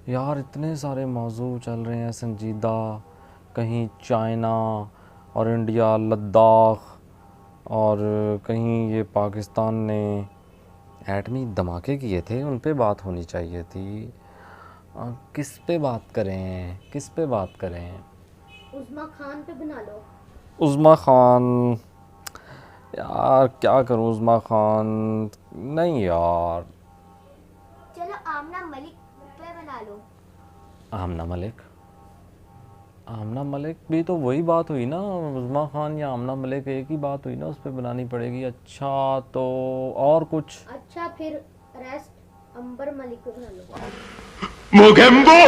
यार इतने सारे मौजू चल रहे हैं संजीदा, कहीं चाइना और इंडिया लद्दाख, और कहीं ये पाकिस्तान ने एटमी धमाके किए थे, उन पे बात होनी चाहिए थी। किस पे बात करें, किस पे बात करें? उस्मा खान पे बना लो। उज़्मा खान। यार क्या करूं, उज़्मा खान नहीं यार। चलो आमना मलिक पे बना लो। आमना मलिक, आमना मलिक भी तो वही बात हुई ना, उज़्मा खान या आमना मलिक एक ही बात हुई ना, उस पर बनानी पड़ेगी। अच्छा तो और कुछ? अच्छा फिर रेस्ट अंबर मलिक पे बना लो। मोगेम्बो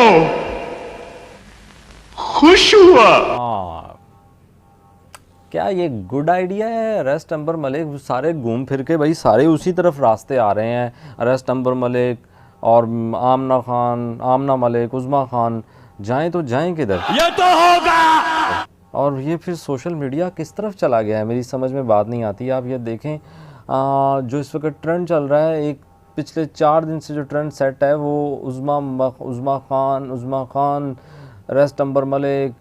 खुश हुआ। हाँ, क्या ये गुड आइडिया है? अरेस्ट अंबर मलिक, सारे घूम फिर के भाई सारे उसी तरफ रास्ते आ रहे हैं। अरेस्ट अंबर मलिक और आमना खान, आमना मलिक, उज़्मा खान, जाएं तो जाएं किधर? ये तो होगा। और ये फिर सोशल मीडिया किस तरफ चला गया है, मेरी समझ में बात नहीं आती। आप ये देखें, जो इस वक्त ट्रेंड चल रहा है, एक पिछले 4 दिन से जो ट्रेंड सेट है वो उज़्मा खान, रेस्ट अंबर मलिक,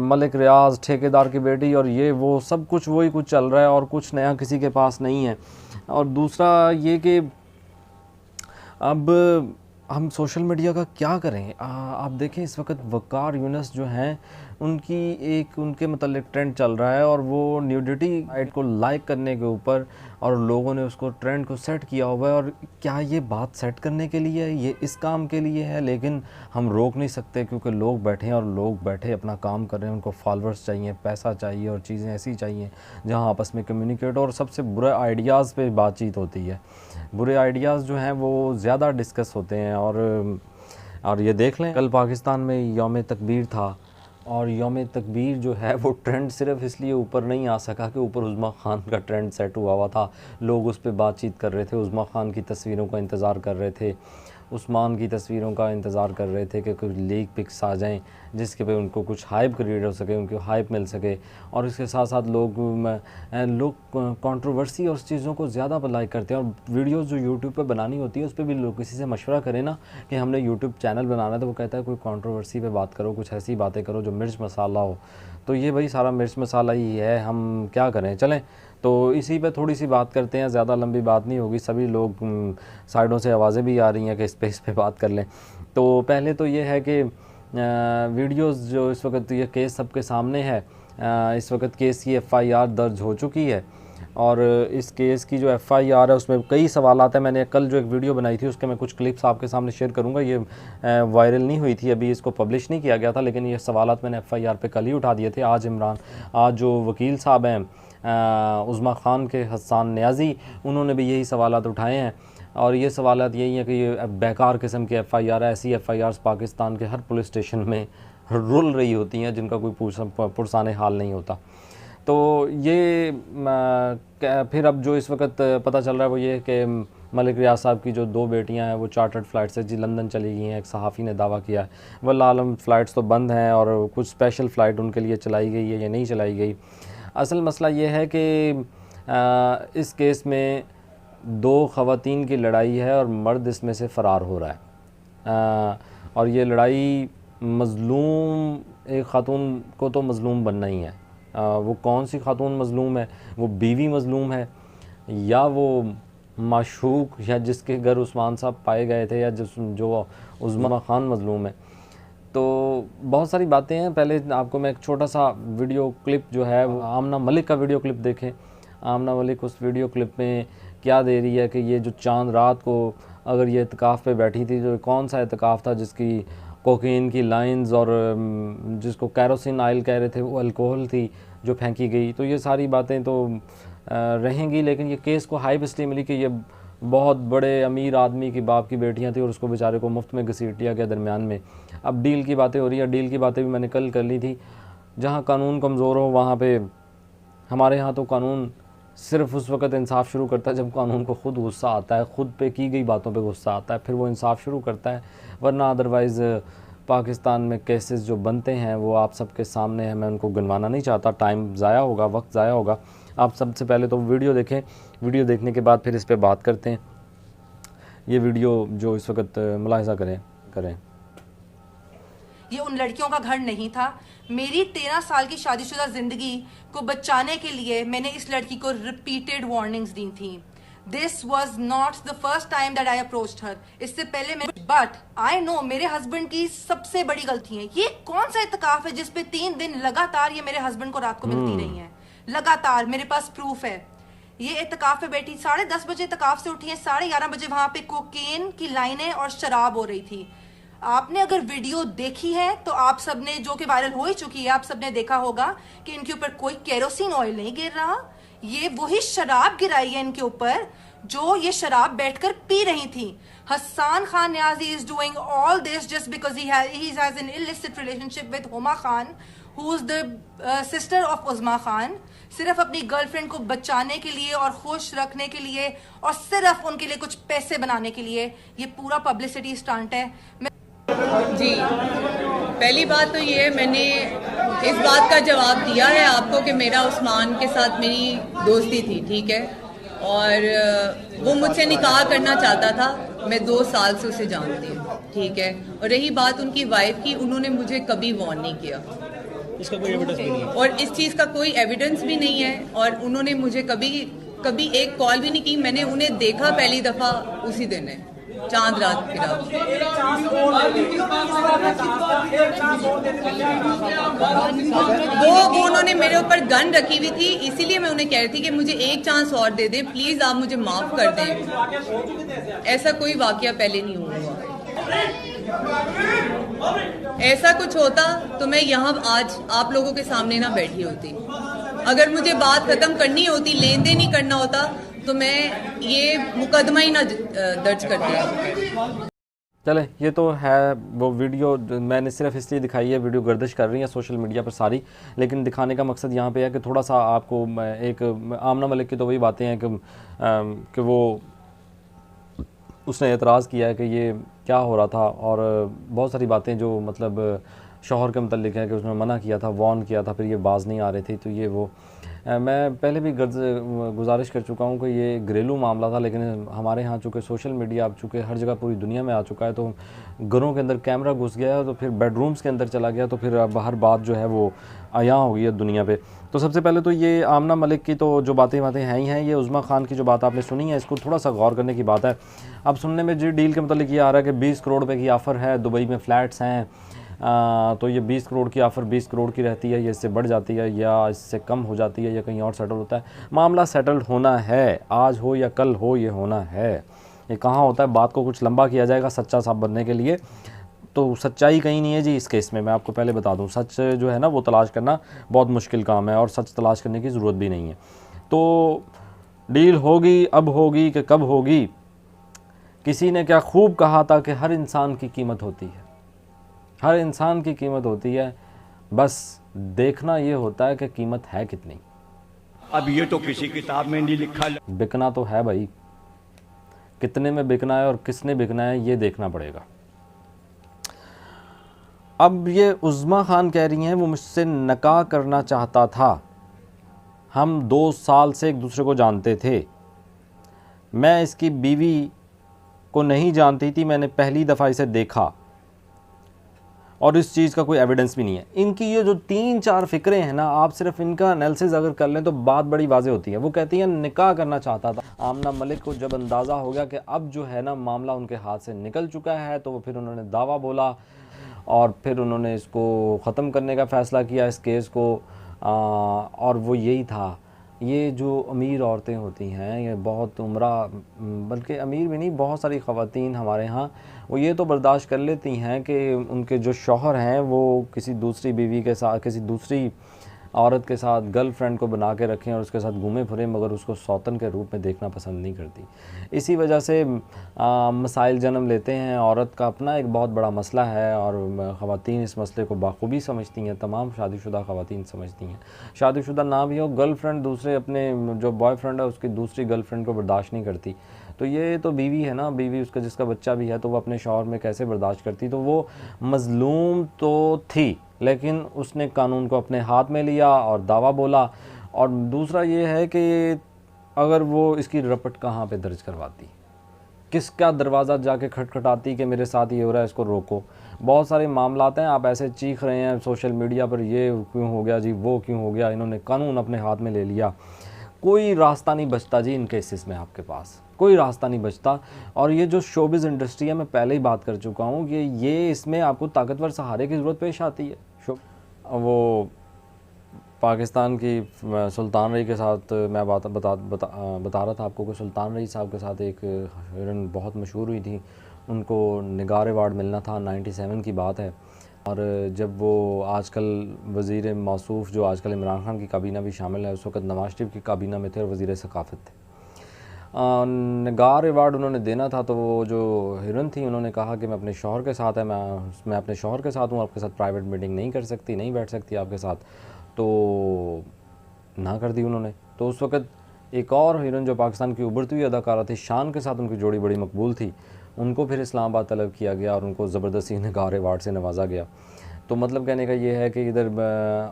मलिक रियाज ठेकेदार की बेटी, और ये वो सब कुछ वही कुछ चल रहा है और कुछ नया किसी के पास नहीं है। और दूसरा ये कि अब हम सोशल मीडिया का क्या करें? आप देखें इस वक्त वक़ार यूनुस जो हैं, उनकी एक उनके मतलब ट्रेंड चल रहा है, और वो न्यूडिटी साइट को लाइक करने के ऊपर, और लोगों ने उसको ट्रेंड को सेट किया हुआ है। और क्या ये बात सेट करने के लिए है, ये इस काम के लिए है? लेकिन हम रोक नहीं सकते क्योंकि लोग बैठे हैं, और लोग बैठे अपना काम कर रहे हैं। उनको फॉलोअर्स चाहिए, पैसा चाहिए, और चीज़ें ऐसी चाहिए जहाँ आपस में कम्युनिकेट, और सबसे बुरे आइडियाज़ पे बातचीत होती है। बुरे आइडियाज़ जो हैं वो ज़्यादा डिस्कस होते हैं। और ये देख लें, कल पाकिस्तान में यौम तकबीर था, और यौम तकबीर जो है वो ट्रेंड सिर्फ इसलिए ऊपर नहीं आ सका कि ऊपर उज़्मा खान का ट्रेंड सेट हुआ था। लोग उस पर बातचीत कर रहे थे, उज़्मा खान की तस्वीरों का इंतज़ार कर रहे थे, उस्मान की तस्वीरों का इंतज़ार कर रहे थे कि कुछ लीक पिक्स आ जाएं जिसके पे उनको कुछ हाइप क्रिएट हो सके, उनको हाइप मिल सके। और इसके साथ साथ लोग कंट्रोवर्सी और उस चीज़ों को ज़्यादा लाइक करते हैं। और वीडियोस जो यूट्यूब पे बनानी होती है उस पर भी लोग किसी से मशवरा करें ना कि हमने यूट्यूब चैनल बनाना है, तो वो कहता है कोई कंट्रोवर्सी पे बात करो, कुछ ऐसी बातें करो जो मिर्च मसाला हो। तो ये भाई सारा मिर्च मसाला ही है, हम क्या करें? चलें तो इसी पे थोड़ी सी बात करते हैं, ज़्यादा लंबी बात नहीं होगी। सभी लोग साइडों से आवाज़ें भी आ रही हैं कि इस पे बात कर लें। तो पहले तो ये है कि वीडियोस जो इस वक्त ये केस सबके सामने है, इस वक्त केस की एफ़आईआर दर्ज हो चुकी है, और इस केस की जो एफ़आईआर है उसमें कई सवाल आते हैं। मैंने कल जो एक वीडियो बनाई थी उसके मैं कुछ क्लिप्स आपके सामने शेयर करूंगा। ये वायरल नहीं हुई थी, अभी इसको पब्लिश नहीं किया गया था, लेकिन ये सवालात मैंने एफ़आईआर पे कल ही उठा दिए थे। आज जो वकील साहब हैं उज़्मा खान के, हसन नियाज़ी, उन्होंने भी यही सवालात उठाए हैं। और ये सवालात यही हैं कि ये बेकार किस्म की एफ़आईआर है। ऐसी एफ़आईआर्स पाकिस्तान के हर पुलिस स्टेशन में रुल रही होती हैं जिनका कोई पुरसाने हाल नहीं होता। तो ये फिर अब जो इस वक्त पता चल रहा है वो ये कि मलिक रियाज साहब की जो 2 बेटियां हैं वो चार्टर्ड फ़्लाइट से जी लंदन चली गई हैं। एक सहाफ़ी ने दावा किया है। वल्लाह आलम फ़्लाइट्स तो बंद हैं, और कुछ स्पेशल फ़्लाइट उनके लिए चलाई गई है या नहीं चलाई गई। असल मसला ये है कि इस केस में 2 ख़वातीन की लड़ाई है, और मर्द इसमें से फ़रार हो रहा है। और ये लड़ाई मज़लूम, एक ख़ातून को तो मज़लूम बनना ही है। वो कौन सी ख़ातून मज़लूम है? वो बीवी मज़लूम है, या वो माशूक, या जिसके घर उस्मान साहब पाए गए थे, या जो उज़्मा खान मज़लूम है? तो बहुत सारी बातें हैं। पहले आपको मैं एक छोटा सा वीडियो क्लिप जो है वो आमना मलिक का वीडियो क्लिप देखें। आमना मलिक उस वीडियो क्लिप में क्या दे रही है कि ये जो चांद रात को अगर ये इत्काफ़ पे बैठी थी, जो कौन सा इत्काफ़ था जिसकी कोकीन की लाइंस और जिसको कैरोसिन ऑयल कह रहे थे वो अल्कोहल थी जो फेंकी गई। तो ये सारी बातें तो रहेंगी, लेकिन ये केस को हाइप इसलिए मिली कि ये बहुत बड़े अमीर आदमी की बाप की बेटियां थी और उसको बेचारे को मुफ्त में घसीट लिया गया दरमियान में। अब डील की बातें हो रही है, डील की बातें भी मैंने कल कर ली थी। जहाँ कानून कमज़ोर हो वहाँ पे, हमारे यहाँ तो कानून सिर्फ उस वक़्त इंसाफ शुरू करता है जब कानून को ख़ुद गुस्सा आता है, ख़ुद पे की गई बातों पे गुस्सा आता है, फिर वो इंसाफ शुरू करता है। वरना अदरवाइज़ पाकिस्तान में केसेस जो बनते हैं वो आप सबके सामने हैं, मैं उनको गिनवाना नहीं चाहता, टाइम ज़ाया होगा, वक्त ज़ाया होगा। आप सबसे पहले तो वीडियो देखें, वीडियो देखने के बाद फिर इस पर बात करते हैं। ये वीडियो जो इस वक्त मुलाहिज़ा करें। ये उन लड़कियों का घर नहीं था। मेरी 13 साल की शादीशुदा जिंदगी को बचाने के लिए मैंने इस लड़की को रिपीटेड वार्निंग्स दी थी। This was not the first time that I approached her. इससे पहले मैं बट आई नो मेरे हस्बैंड की सबसे बड़ी गलती है। ये कौन सा इत्तेकाफ है जिसपे 3 दिन लगातार ये मेरे हस्बैंड को रात को मिलती रही है, लगातार। मेरे पास प्रूफ है। ये इत्तेकाफ पे बैठी 10:30 बजे इत्तेकाफ से उठी है, 11:30 बजे वहां पे कोकेन की लाइनें और शराब हो रही थी। आपने अगर वीडियो देखी है तो आप सबने, जो कि वायरल हो ही चुकी है, आप सबने देखा होगा कि इनके ऊपर कोई केरोसिन ऑयल नहीं गिर रहा। ये वही शराब गिराई है इनके ऊपर जो ये शराब बैठकर पी रही थी। Hasan Khan Niazi is doing all this just because he has an illicit relationship with Huma Khan who is the sister of Uzma Khan. सिर्फ अपनी गर्लफ्रेंड को बचाने के लिए और खुश रखने के लिए और सिर्फ उनके लिए कुछ पैसे बनाने के लिए ये पूरा पब्लिसिटी स्टंट है। जी, पहली बात तो ये है, मैंने इस बात का जवाब दिया है आपको कि मेरा उस्मान के साथ मेरी दोस्ती थी, ठीक है, और वो मुझसे निकाह करना चाहता था। मैं 2 साल से उसे जानती हूँ, ठीक है। और रही बात उनकी वाइफ की, उन्होंने मुझे कभी वार्न नहीं किया, इसका कोई एविडेंस भी नहीं है, और इस चीज़ का कोई एविडेंस भी नहीं है। और उन्होंने मुझे कभी एक कॉल भी नहीं की। मैंने उन्हें देखा पहली दफ़ा उसी दिन है, चांद रात फिरा। वो उन्होंने मेरे ऊपर गन रखी हुई थी, इसीलिए मैं उन्हें कह रही थी कि मुझे एक चांस और दे दे प्लीज, आप मुझे माफ कर दें। ऐसा कोई वाकया पहले नहीं हुआ। ऐसा कुछ होता तो मैं यहाँ आज आप लोगों के सामने ना बैठी होती। अगर मुझे बात खत्म करनी होती, लेन देन ही करना होता, तो मैं ये मुकदमा ही ना दर्ज करती। चले, ये तो है वो वीडियो मैंने सिर्फ इसलिए दिखाई है, वीडियो गर्दिश कर रही है सोशल मीडिया पर सारी, लेकिन दिखाने का मकसद यहाँ पे है कि थोड़ा सा आपको एक आमना मलिक की तो वही बातें हैं कि वो उसने एतराज़ किया है कि ये क्या हो रहा था, और बहुत सारी बातें जो मतलब शौहर के मतलब है कि उसने मना किया था, वार्न किया था, फिर ये बाज नहीं आ रही थी। तो ये वो मैं पहले भी गुजारिश कर चुका हूँ कि ये घरेलू मामला था, लेकिन हमारे यहाँ चूँकि सोशल मीडिया अब चूँकि हर जगह पूरी दुनिया में आ चुका है, तो घरों के अंदर कैमरा घुस गया, तो फिर बेडरूम्स के अंदर चला गया, तो फिर अब हर बात जो है वो आया हो गई है दुनिया पे। तो सबसे पहले तो ये आमना मलिक की तो जो बातें हैं ही हैं। ये उज़मा खान की जो बात आपने सुनी है, इसको थोड़ा सा गौर करने की बात है। अब सुनने में जी डील के मतलब ये आ रहा है कि 20 करोड़ रुपए की ऑफ़र है, दुबई में फ़्लैट्स हैं, तो ये 20 करोड़ की ऑफ़र 20 करोड़ की रहती है, ये इससे बढ़ जाती है या इससे कम हो जाती है या कहीं और सेटल होता है। मामला सेटल्ड होना है, आज हो या कल हो, ये होना है। ये कहाँ होता है, बात को कुछ लंबा किया जाएगा सच्चा साहब बनने के लिए, तो सच्चाई कहीं नहीं है जी इस केस में। मैं आपको पहले बता दूं, सच जो है ना वो तलाश करना बहुत मुश्किल काम है, और सच तलाश करने की ज़रूरत भी नहीं है। तो डील होगी, अब होगी कि कब होगी। किसी ने क्या खूब कहा था कि हर इंसान की कीमत होती है, हर इंसान की कीमत होती है, बस देखना ये होता है कि कीमत है कितनी। अब ये तो किसी किताब में नहीं लिखा। बिकना तो है भाई, कितने में बिकना है और किसने बिकना है ये देखना पड़ेगा। अब ये उज़मा खान कह रही हैं वो मुझसे निकाह करना चाहता था, हम 2 साल से एक दूसरे को जानते थे, मैं इसकी बीवी को नहीं जानती थी, मैंने पहली दफ़ा इसे देखा, और इस चीज़ का कोई एविडेंस भी नहीं है। इनकी ये जो 3-4 फ़िक्रें हैं ना, आप सिर्फ इनका एनालिसिस अगर कर लें तो बात बड़ी वाज़ेह होती है। वो कहती हैं निकाह करना चाहता था। आमना मलिक को जब अंदाज़ा हो गया कि अब जो है ना मामला उनके हाथ से निकल चुका है, तो वो फिर उन्होंने दावा बोला और फिर उन्होंने इसको ख़त्म करने का फ़ैसला किया इस केस को। और वो यही था, ये जो अमीर औरतें होती हैं, ये बहुत उम्रा, बल्कि अमीर भी नहीं, बहुत सारी ख़वातीन हमारे यहाँ वो ये तो बर्दाश्त कर लेती हैं कि उनके जो शौहर हैं वो किसी दूसरी बीवी के साथ, किसी दूसरी औरत के साथ गर्लफ्रेंड को बना के रखें और उसके साथ घूमे फिरें, मगर उसको सौतन के रूप में देखना पसंद नहीं करती। इसी वजह से मसाइल जन्म लेते हैं। औरत का अपना एक बहुत बड़ा मसला है, और ख़वातीन इस मसले को बाखूबी समझती हैं, तमाम शादीशुदा ख़वातीन समझती हैं। शादीशुदा ना भी हो, गर्लफ्रेंड दूसरे अपने जो बॉयफ्रेंड है उसकी दूसरी गर्लफ्रेंड को बर्दाश्त नहीं करती। तो ये तो बीवी है ना, बीवी उसका जिसका बच्चा भी है, तो वो अपने शौहर में कैसे बर्दाश्त करती। तो वो मज़लूम तो थी, लेकिन उसने कानून को अपने हाथ में लिया और दावा बोला। और दूसरा ये है कि अगर वो इसकी रपट कहाँ पे दर्ज करवाती, किसका दरवाज़ा जाके खटखटाती कि मेरे साथ ये हो रहा है, इसको रोको। बहुत सारे मामलात हैं, आप ऐसे चीख रहे हैं सोशल मीडिया पर, ये क्यों हो गया जी, वो क्यों हो गया, इन्होंने कानून अपने हाथ में ले लिया। कोई रास्ता नहीं बचता जी इन केसेस में, आपके पास कोई रास्ता नहीं बचता। और ये जो शोबिज़ इंडस्ट्री है, मैं पहले ही बात कर चुका हूँ कि ये इसमें आपको ताकतवर सहारे की ज़रूरत पेश आती है। वो पाकिस्तान की सुल्तान रही के साथ मैं बता रहा था आपको कि सुल्तान रही साहब के साथ एक हीरोइन बहुत मशहूर हुई थी, उनको निगार अवार्ड मिलना था, 97 की बात है। और जब वो आजकल वज़ीर मौसूफ़ जो आजकल इमरान खान की काबीना भी शामिल है, उस वक़्त नवाज शरीफ की काबीना में थे और वज़ीर सकाफ़त थे। निगार अवार्ड उन्होंने देना था, तो वो जो हीरोइन थी उन्होंने कहा कि मैं अपने शौहर के साथ है, मैं अपने शौहर के साथ हूँ, आपके साथ प्राइवेट मीटिंग नहीं कर सकती, नहीं बैठ सकती आपके साथ, तो ना कर दी उन्होंने। तो उस वक़्त एक और हीरोइन जो पाकिस्तान की उभरती हुई अदाकारा थी, शान के साथ उनकी जोड़ी बड़ी मकबूल थी, उनको फिर इस्लामाबाद तलब किया गया और उनको ज़बरदस्ती निगार अवार्ड से नवाजा गया। तो मतलब कहने का ये है कि इधर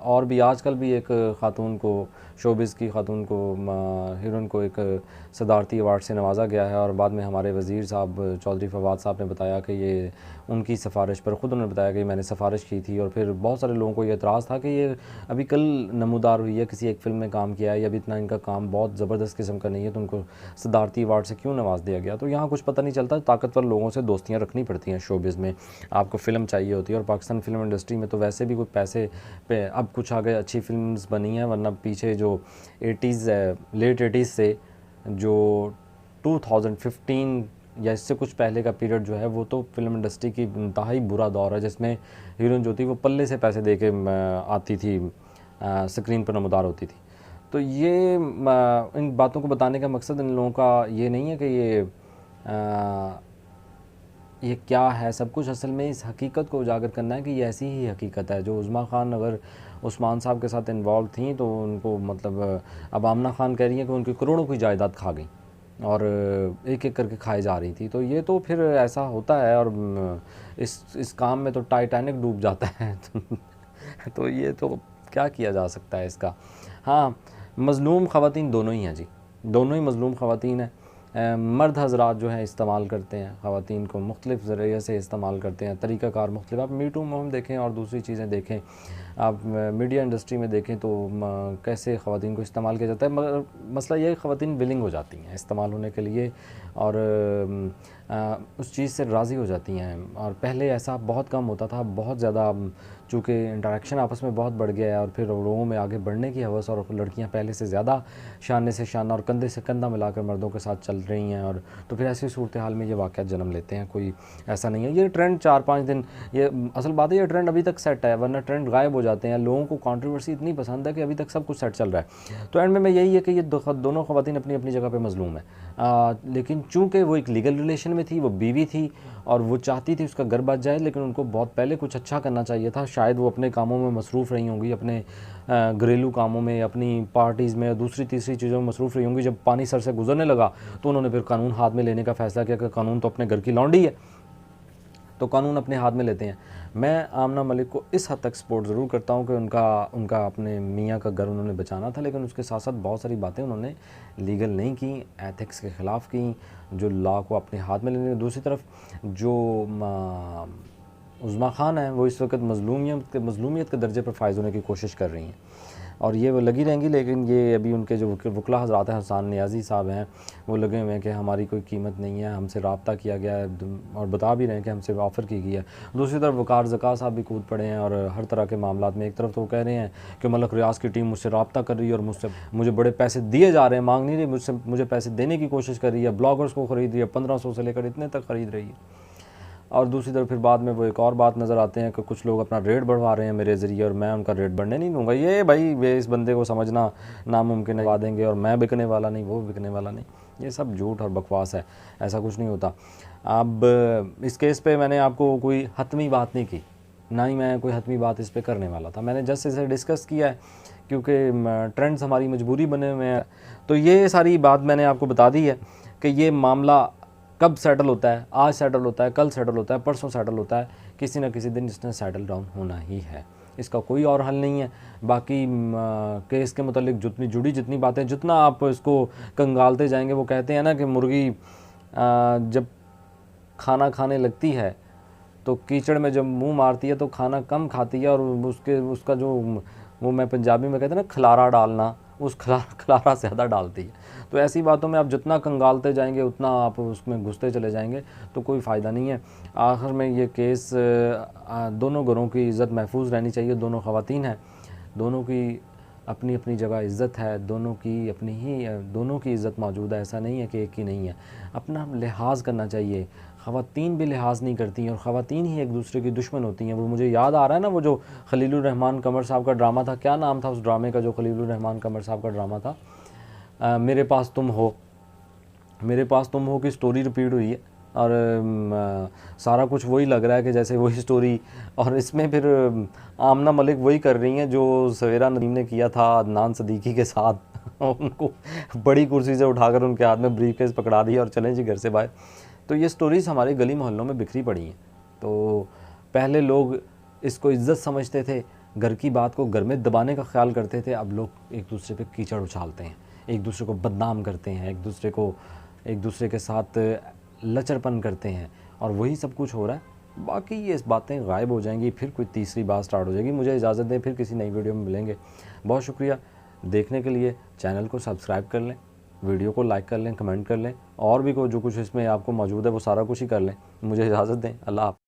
और भी आजकल भी एक ख़ातून को, शोबिज़ की ख़ातून को, हीरोइन को एक सदारती अवार्ड से नवाजा गया है। और बाद में हमारे वज़ीर साहब चौधरी फवाद साहब ने बताया कि ये उनकी सिफारिश पर, ख़ुद उन्होंने बताया कि मैंने सिफारिश की थी। और फिर बहुत सारे लोगों को ये एतराज़ था कि ये अभी कल नमूदार हुई है, किसी एक फ़िल्म में काम किया है, या अभी इतना इनका काम बहुत ज़बरदस्त किस्म का नहीं है, तो उनको सदारती अवार्ड से क्यों नवाज दिया गया। तो यहाँ कुछ पता नहीं चलता, ताकतवर लोगों से दोस्तियाँ रखनी पड़ती हैं शोबिज़ में, आपको फ़िल्म चाहिए होती है। और पाकिस्तान फ़िल्म इंडस्ट्री में तो वैसे भी कोई पैसे पे अब कुछ आगे अच्छी फिल्म्स बनी हैं, वरना पीछे जो 80s लेट 80s से जो 2015 या इससे कुछ पहले का पीरियड जो है, वो तो फिल्म इंडस्ट्री की इंतहाई बुरा दौर है, जिसमें हीरोइन जो थी वो पल्ले से पैसे दे के आती थी, स्क्रीन पर नमदार होती थी। तो ये इन बातों को बताने का मकसद इन लोगों का ये नहीं है कि ये क्या है सब कुछ, असल में इस हकीकत को उजागर करना है कि ये ऐसी ही हकीकत है। जो उज़मा खान अगर उस्मान साहब के साथ इन्वॉल्व थी, तो उनको मतलब अब आमना खान कह रही है कि उनकी करोड़ों की जायदाद खा गई और एक एक करके खाई जा रही थी। तो ये तो फिर ऐसा होता है, और इस काम में तो टाइटैनिक डूब जाता है तो ये तो क्या किया जा सकता है इसका। हाँ, मज़लूम ख़वातीन दोनों ही हैं जी, दोनों ही मज़लूम ख़वातीन हैं। मर्द हज़रात जो हैं इस्तेमाल करते हैं ख़वातीन को, मुख्तलिफ़ ज़रिए से इस्तेमाल करते हैं, तरीक़ाकार मुख्तलिफ़। आप मी टू मुहिम देखें और दूसरी चीज़ें देखें, आप मीडिया इंडस्ट्री में देखें तो कैसे ख़वातीन को इस्तेमाल किया जाता है। मगर मसला ये है ख़वातीन विलिंग हो जाती हैं इस्तेमाल होने के लिए, और उस चीज़ से राज़ी हो जाती हैं। और पहले ऐसा बहुत कम होता था, बहुत ज़्यादा चूँकि इंटरेक्शन आपस में बहुत बढ़ गया है, और फिर लोगों में आगे बढ़ने की हवस, और लड़कियां पहले से ज़्यादा शाने से शाना और कंधे से कंधा मिलाकर मर्दों के साथ चल रही हैं, और तो फिर ऐसी सूरत हाल में ये वाक़यात जन्म लेते हैं। कोई ऐसा नहीं है ये ट्रेंड 4-5 दिन, ये असल बात है, ये ट्रेंड अभी तक सेट है, वरना ट्रेंड गायब हो जाते हैं। लोगों को कंट्रोवर्सी इतनी पसंद है कि अभी तक सब कुछ सेट चल रहा है। तो एंड में यही है कि ये दोनों ख़वातीन अपनी अपनी जगह पर मज़लूम है, लेकिन चूँकि वो एक लीगल रिलेशन में थी, वो बीवी थी और वो चाहती थी उसका घर बच जाए, लेकिन उनको बहुत पहले कुछ अच्छा करना चाहिए था। शायद वो अपने कामों में मसरूफ़ रही होंगी, अपने घरेलू कामों में, अपनी पार्टीज़ में, दूसरी तीसरी चीज़ों में मसरूफ़ रही होंगी। जब पानी सर से गुजरने लगा तो उन्होंने फिर कानून हाथ में लेने का फ़ैसला किया कि कानून तो अपने घर की लौंडी है, तो कानून अपने हाथ में लेते हैं। मैं आमना मलिक को इस हद तक सपोर्ट ज़रूर करता हूँ कि उनका अपने मियाँ का घर उन्होंने बचाना था, लेकिन उसके साथ साथ बहुत सारी बातें उन्होंने लीगल नहीं की, एथिक्स के ख़िलाफ़ की, जो लॉ को अपने हाथ में लेने। दूसरी तरफ जो उज़मा खान है, वो इस वक्त मज़लूमियत के दर्जे पर फायज़ होने की कोशिश कर रही हैं, और ये वो लगी रहेंगी। लेकिन ये अभी उनके जो वकला हज़रात हैं, हसन नियाज़ी साहब हैं, वो लगे हुए हैं कि हमारी कोई कीमत नहीं है, हमसे रब्ता किया गया है, और बता भी रहे हैं कि हमसे ऑफ़र की गई है। दूसरी तरफ वकार ज़का साहब भी कूद पड़े हैं, और हर तरह के मामलात में एक तरफ तो वो कह रहे हैं कि मलक रियाज की टीम मुझसे रब्ता कर रही है और मुझे बड़े पैसे दिए जा रहे हैं, मांग नहीं रही, मुझे पैसे देने की कोशिश कर रही है, ब्लॉगर्स को ख़रीद रही है, 1500 से लेकर इतने तक ख़रीद रही है। और दूसरी तरफ फिर बाद में वो एक और बात नज़र आते हैं कि कुछ लोग अपना रेट बढ़वा रहे हैं मेरे ज़रिए, और मैं उनका रेट बढ़ने नहीं दूंगा। ये भाई ये इस बंदे को समझना नामुमकिन है, देंगे और मैं बिकने वाला नहीं, वो बिकने वाला नहीं, ये सब झूठ और बकवास है, ऐसा कुछ नहीं होता। अब इस केस पे मैंने आपको कोई हतमी बात नहीं की, ना ही मैं कोई हतमी बात इस पर करने वाला था, मैंने जस्ट इसे डिस्कस किया है क्योंकि ट्रेंड्स हमारी मजबूरी बने हुए हैं। तो ये सारी बात मैंने आपको बता दी है कि ये मामला कब सेटल होता है, आज सेटल होता है, कल सेटल होता है, परसों सेटल होता है, किसी न किसी दिन इसने सेटल डाउन होना ही है, इसका कोई और हल नहीं है। बाकी केस के मतलब जितनी बातें, जितना आप इसको कंगालते जाएंगे, वो कहते हैं ना कि मुर्गी जब खाना खाने लगती है तो कीचड़ में जब मुंह मारती है तो खाना कम खाती है, और उसका जो वो मैं पंजाबी में कहते हैं ना खलारा डालना, उस खलारा ज़्यादा डालती है। तो ऐसी बातों में आप जितना कंगालते जाएंगे उतना आप उसमें घुसते चले जाएंगे, तो कोई फ़ायदा नहीं है। आखिर में ये केस दोनों घरों की इज़्ज़त महफूज रहनी चाहिए। दोनों ख़वातीन हैं, दोनों की अपनी अपनी जगह इज़्ज़त है, दोनों की इज़्ज़त मौजूद है। ऐसा नहीं है कि एक ही नहीं है, अपना लिहाज करना चाहिए। ख़वातीन भी लिहाज नहीं करती हैं और ख़वातीन ही एक दूसरे की दुश्मन होती हैं। वो मुझे याद आ रहा है ना, वो जो खलीलुर रहमान कमर साहब का ड्रामा था, क्या नाम था उस ड्रामे का जो खलीलुर रहमान कमर साहब का ड्रामा था, मेरे पास तुम हो की स्टोरी रिपीट हुई है, और सारा कुछ वही लग रहा है कि जैसे वही स्टोरी, और इसमें फिर आमना मलिक वही कर रही हैं जो सवेरा नदीम ने किया था अदनान सदीकी के साथ। उनको बड़ी कुर्सी से उठाकर उनके हाथ में ब्रीफकेस पकड़ा दिया और चलें जी घर से बाहर। तो ये स्टोरीज़ हमारे गली मोहल्लों में बिखरी पड़ी हैं। तो पहले लोग इसको इज़्ज़त समझते थे, घर की बात को घर में दबाने का ख्याल करते थे। अब लोग एक दूसरे पे कीचड़ उछालते हैं, एक दूसरे को बदनाम करते हैं, एक दूसरे के साथ लचरपन करते हैं, और वही सब कुछ हो रहा है। बाकी ये बातें गायब हो जाएंगी, फिर कोई तीसरी बात स्टार्ट हो जाएगी। मुझे इजाज़त दें, फिर किसी नई वीडियो में मिलेंगे। बहुत शुक्रिया देखने के लिए। चैनल को सब्सक्राइब कर लें, वीडियो को लाइक कर लें, कमेंट कर लें, और भी जो कुछ इसमें आपको मौजूद है वो सारा कुछ ही कर लें। मुझे इजाज़त दें। अल्लाह हाफ़िज़।